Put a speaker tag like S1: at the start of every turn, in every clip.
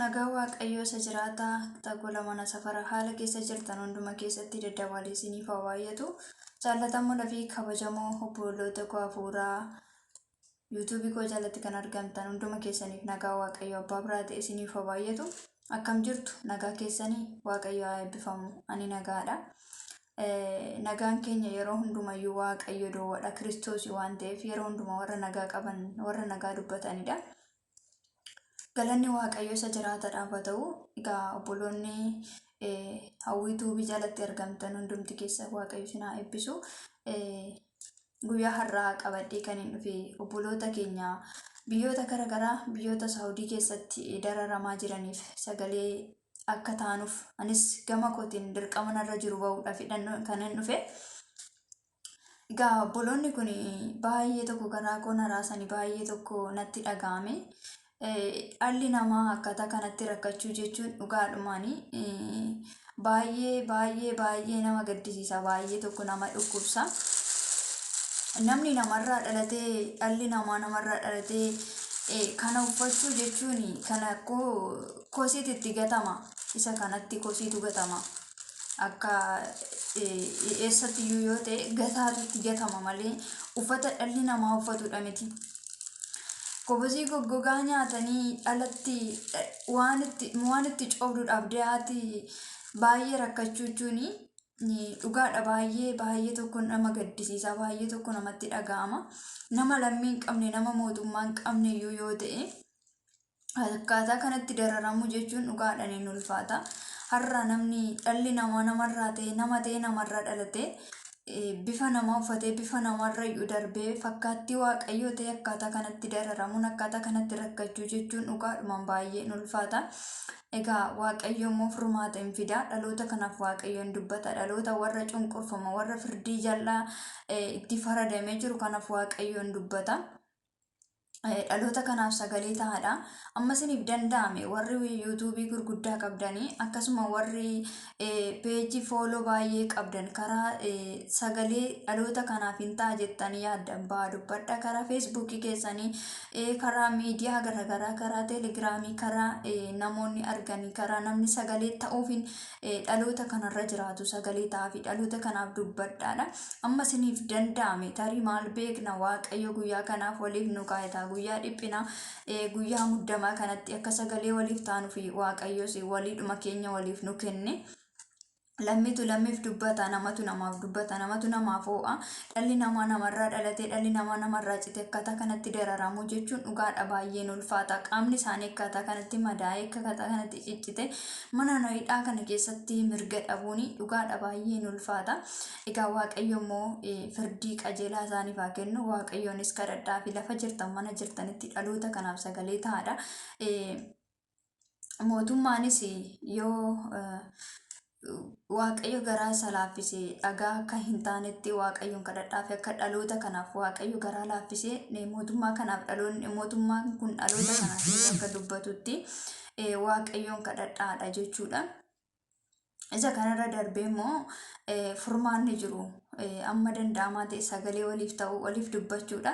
S1: Nagaa Waaqayyoo isa jiraataa tagola mana safara haala keessa jirtan hunduma keessatti daddabalee isiniif haa baay'atu. Jaallatamoo fi kabajamoo obboloota koo hafuuraa yuutuubii koo jalatti kan argamtan hunduma keessaniif nagaa Waaqayyoo abbaa biraa ta'e isiniif haa baay'atu. Akkam jirtu nagaa keessanii Waaqayyo haa eebbifamu. Ani nagaadha. Nagaan keenya yeroo hundumayyuu Waaqayyo duwwaadha Kiristoos waan ta'eef yeroo hundumaa warra nagaa qaban warra nagaa dubbatanidha. Galanni Waaqayyo isa jiraataadhaaf haa ta'u. Egaa obboloonni hawwituu jalatti argamtan hundumti keessa Waaqayyo isin haa eebbisu. Guyyaa har'aa qabadhee kan hin dhufe obboloota keenya biyyoota garaagaraa biyyoota Saawudii keessatti dararamaa jiraniif sagalee akka taanuuf anis gama kootiin dirqama narra jiru bahuudhaaf kan hin dhufe. Egaa obboloonni kun baay'ee tokko garaa koo na raasanii baay'ee tokko natti dhaga'ame. Dhalli namaa akkaataa kanatti rakkachuu jechuun dhugaadhumaanii baay'ee nama gaddisiisa, baay'ee tokko nama dhukkubsa. Namni namarraa dhalatee dhalli namaa namarraa dhalatee kana uffachuu jechuun kana kosiitti gatama. Isa kanatti kosiitu gatama. Akka eessattiyyuu yoo ta'e gataatutti gatama malee uffata dhalli namaa uffatudha miti. Kobosii goggogaa nyaatanii dhalatti waan itti coobduudhaaf dhiyaati baay'ee rakkachuu jechuun dhugaadha. Baay'ee tokko nama gaddisiisa, baay'ee tokko namatti dhaga'ama. Nama lammii hin qabne, nama mootummaa hin qabne iyyuu yoo ta'e akkaataa kanatti dararamu jechuun dhugaadhaan hin ulfaata. Har'a namni dhalli namaa namarraa ta'e namarraa dhalatee bifa namaa uffatee bifa namarra iyyuu darbee fakkaattii Waaqayyoo ta'e akkaataa kanatti dararamuun akkaataa kanatti rakkachuu jechuun dhugaadhumaan baay'ee hin ulfaata. Egaa Waaqayyo immoo furmaata hin fida. Dhaloota kanaaf Waaqayyoon dubbata. Dhaloota warra cunqurfama warra firdii jal'aa itti faradamee jiru kanaaf Waaqayyoon dubbata. Dhaloota kanaaf sagalee ta'aadha. Amma isiniif danda'ame warri yuutuubii gurguddaa qabdanii akkasuma warri peejii fooloo baay'ee qabdan karaa sagalee dhaloota kanaaf hin ta'a jettanii yaaddan ba'a dubbadha. Karaa feesbuukii keessanii karaa miidiyaa garaagaraa karaa teelegiraamii karaa namoonni arganii karaa namni sagalee ta'uufin dhaloota kanarra jiraatu sagalee ta'aafi dhaloota kanaaf dubbadhaadha. Amma isiniif danda'ame tarii maal beekna Waaqayyo guyyaa kanaaf waliif nu kaa'eta. Guyyaa dhiphinaa guyyaa muddamaa kanatti akka sagalee waliif taanuufi Waaqayyos waliidhuma keenya waliif nu kenne. Lammitu lammiif dubbata, namatu namaaf dubbata, namatu namaaf ho'a. Dhalli namaa namarraa dhalatee dhalli namaa namarraa cite akkaataa kanatti dararamu jechuun dhugaadha baay'een ulfaata. Qaamni isaanii akkaataa kanatti madaa'ee akkaataa kanatti ciccite mana hidhaa kana keessatti mirga dhabuun dhugaadha baay'een ulfaata. Egaa Waaqayyo immoo firdii qajeelaa isaaniif haa kennu. Waaqayyoonis kadhadhaa fi lafa jirtan mana jirtanitti dhaloota kanaaf sagalee ta'aadha. Mootummaanis yoo Waaqayyo garaa isa laaffisee dhagaa akka hin taanetti Waaqayyoon kadhadhaa fi akka dhaloota kanaaf Waaqayyo garaa laaffisee mootummaa kanaaf mootummaan kun dhaloota kanaaf akka dubbatutti Waaqayyoon kadhadhaadha jechuudha. Isa kanarra darbee immoo furmaanni jiru amma danda'amaa ta'e sagalee waliif ta'uu waliif dubbachuudha.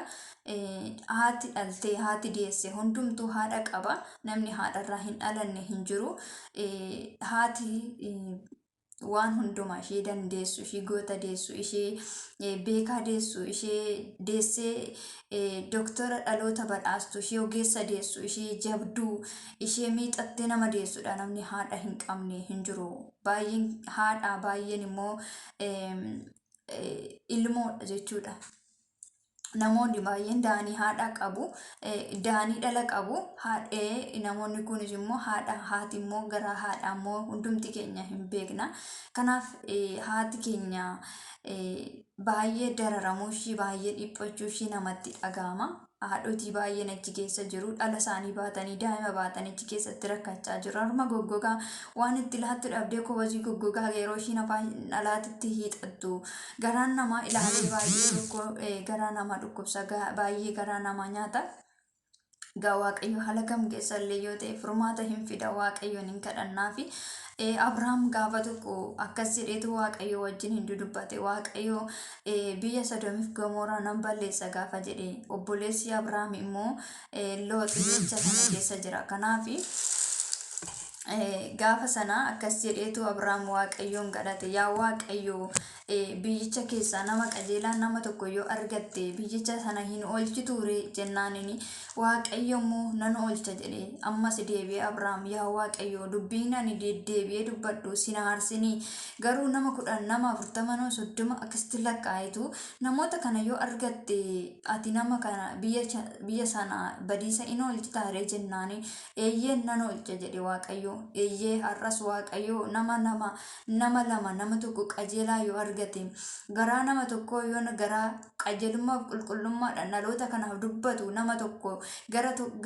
S1: Haati dhaltee haati deesse hundumtuu haadha qaba. Namni haadharraa hin dhalanne hin jiru. Haati waan hundumaa ishee dandeessu, ishee goota deessu, ishee beekaa deessu, ishee deessee doktora dhaloota badhaastu, ishee ogeessa deessu, ishee jabduu, ishee miixattee nama deessudha. Namni haadha hin qabne hin jiru. Baay'een haadha baay'een immoo ilmoodha jechuudha. Namoonni baay'een daanii haadha qabu, daanii dhala qabu. Namoonni kunis immoo haati immoo garaa haadha immoo hundumti keenya hin beekna. Kanaaf haati keenya baay'ee dararamuu ishii baay'ee dhiphachuu ishii namatti dhaga'ama. Haadhotii baay'een achi keessa jiru. Dhala isaanii baatanii daa'ima baatanii achi keessatti rakkachaa jiru. Harma goggogaa waan itti laattu dhabdee kobosii goggogaa yeroo ishiin afaan dhalaatitti hiixattu garaan namaa ilaalee baay'ee tokko garaa namaa dhukkubsa baay'ee garaa namaa nyaata. Egaa Waaqayyo haala kam keessa illee yoo ta'e furmaata hin fida. Waaqayyoon hin kadhannaa fi Abrahaam gaafa tokko akkas jedheetu Waaqayyo wajjin hin dudubbate. Waaqayyo biyya Sodoomiif Gomoraa nan balleessa gaafa jedhe obboleessi Abrahaam immoo Looxi jecha kana keessa jira. Kanaaf gaafa sana akkas jedheetu Abrahaam Waaqayyoon kadhate yaa Waaqayyo biyyicha keessaa nama qajeelaa nama tokko yoo argatte biyyicha sana hin oolchitu ree jennaanini Waaqayyo immoo nan oolcha jedhe ammas deebi'ee Abrahaam yaa Waaqayyo dubbiin ani deddeebi'ee dubbadhu sin aarsinii garuu nama 10 nama 40 30 akkasitti lakkaa'itu namoota kana yoo argatte ati nama kana biyya sana badiisa in oolchita ree jennaani eeyyeen nan oolcha jedhe Waaqayyo eeyyee har'as Waaqayyo nama lama nama tokko qajeelaa yoo argate garaa nama tokko yoo garaa qajeelummaaf qulqullummaadhaan dhaloota kanaaf dubbatu nama tokko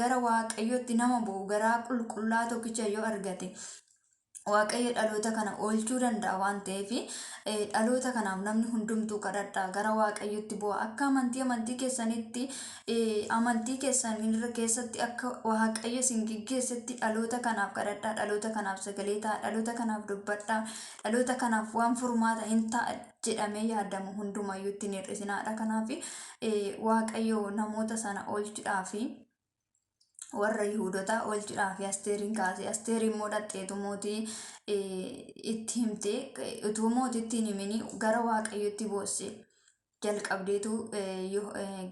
S1: gara Waaqayyootti nama bu'u garaa qulqullaa tokkicha yoo argate Waaqayyo dhaloota kana oolchuu danda'a waan ta'eef dhaloota kanaaf namni hundumtuu kadhadhaa gara Waaqayyotti bu'a akka amantii keessanitti amantii keessanii keessatti akka Waaqayyo isin geggeessetti dhaloota kanaaf kadhadhaa dhaloota kanaaf sagalee ta'a dhaloota kanaaf dubbadhaa dhaloota kanaaf waan furmaata hin ta'a jedhamee yaadamu hundumayyuu ittiin hir'isinaadha kanaaf Waaqayyo namoota sana oolchuudhaaf warra Yihuudota oolchuudhaaf Asteerin kaase Asteer immoo dhaqxeetu mootii itti himte utuu mootiitti hin himini gara Waaqayyotti boosse jalqabdeetu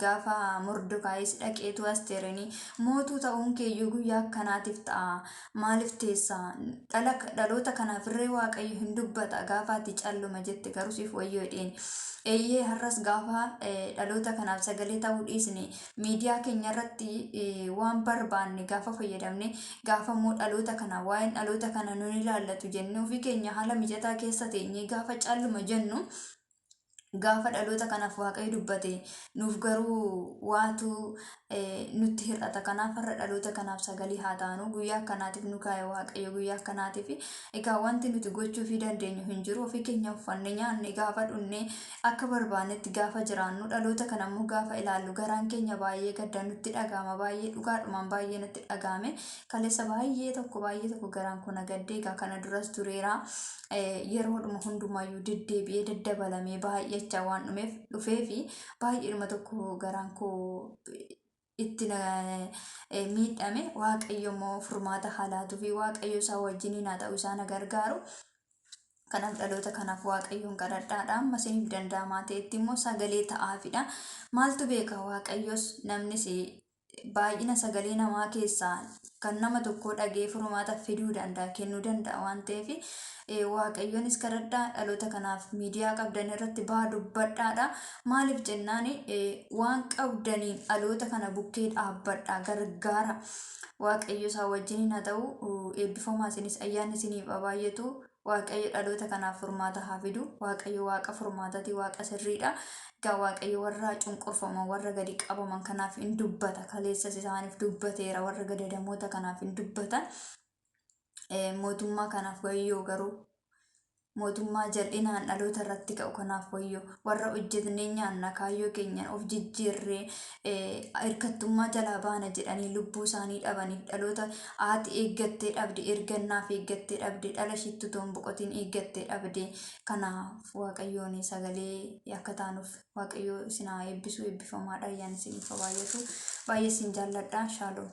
S1: gaafa Mordekaayis dhaqeetu Asteerini mootuu ta'uun keeyyuu guyyaa akkanaatiif ta'a maaliif teessa dhaloota kanaaf irree Waaqayyo hin dubbata gaafa ati calluma jette garuu siif wayyoo jedheen eeyyee har'as gaafa dhaloota kanaaf sagalee ta'uu dhiisne miidiyaa keenya irratti waan barbaanne gaafa fayyadamne gaafa immoo dhaloota kana waa'een dhaloota kana nun ilaallatu jennee ofii keenya haala mijataa keessa teenyee gaafa calluma jennu gaafa dhaloota kanaaf Waaqayyo dubbate nuuf garuu waatu nutti hir'ata kanaaf har'a dhaloota kanaaf sagalee haa taanu guyyaa akkanaatiif nu kaa'e Waaqayyo guyyaa akkanaatiif egaa wanti nuti gochuu fi dandeenyu hin jiru ofii keenya uffanne nyaanne gaafa dhunne akka barbaannetti gaafa jiraannu dhaloota kana immoo gaafa ilaallu garaan keenya baay'ee gadda nutti dhagahama baay'ee dhugaadhumaan baay'ee nutti dhagahame kaleessa baay'ee tokko garaan kun gaddee egaa kana duras tureera yeroodhuma hundumayyuu deddeebi'ee daddabalamee baay'achaa waan dhufee fi baay'eedhuma tokko garaan koo itti miidhame Waaqayyo immoo furmaata haalaatuu fi Waaqayyo isaa wajjiniin haa ta'u isaan gargaaru kanaaf dhaloota kanaaf Waaqayyoon kadhadhaadha amma isiniif danda'amaa ta'etti immoo sagalee ta'aafidha maaltu beeka Waaqayyos namnis baay'ina sagalee namaa keessaa kan nama tokko dhagee furmaata fiduu danda'a kennuu danda'a waan ta'eef Waaqayyonis kadhadhaa dhaloota kanaaf miidiyaa qabdan irratti baa dubbadhaadha maaliif jennaan waan qabdaniin dhaloota kana bukkee dhaabbadhaa gargaara Waaqayyo isaa wajjiniin haa ta'u eebbifamaa isinis ayyaanni isiniif baay'atu Waaqayyo dhaloota kanaaf furmaata haa fidu Waaqayyo waaqa furmaatati waaqa sirriidha egaa Waaqayyo warra cunqurfaman warra gadi qabaman kanaaf hin dubbata kaleessas isaaniif dubbateera warra gadadamoota kanaaf hin dubbata mootummaa kanaaf wayyoo garuu mootummaa jal'inaan dhaloota irratti ka'u kanaaf wayyoo warra hojjetnee nyaanna kaayyoo keenyan of jijjiirree hirkattummaa jalaa baana jedhanii lubbuu isaanii dhabanii dhaloota haati eeggattee dhabde ergannaaf eeggattee dhabde dhala shittu toon boqotiin eeggattee dhabde kanaaf Waaqayyoon sagalee akka taanuuf Waaqayyoo isin haa eebbisu eebbifamaadha ayyaanni isiniif baay'atu baay'ee isin jaalladha shaaloom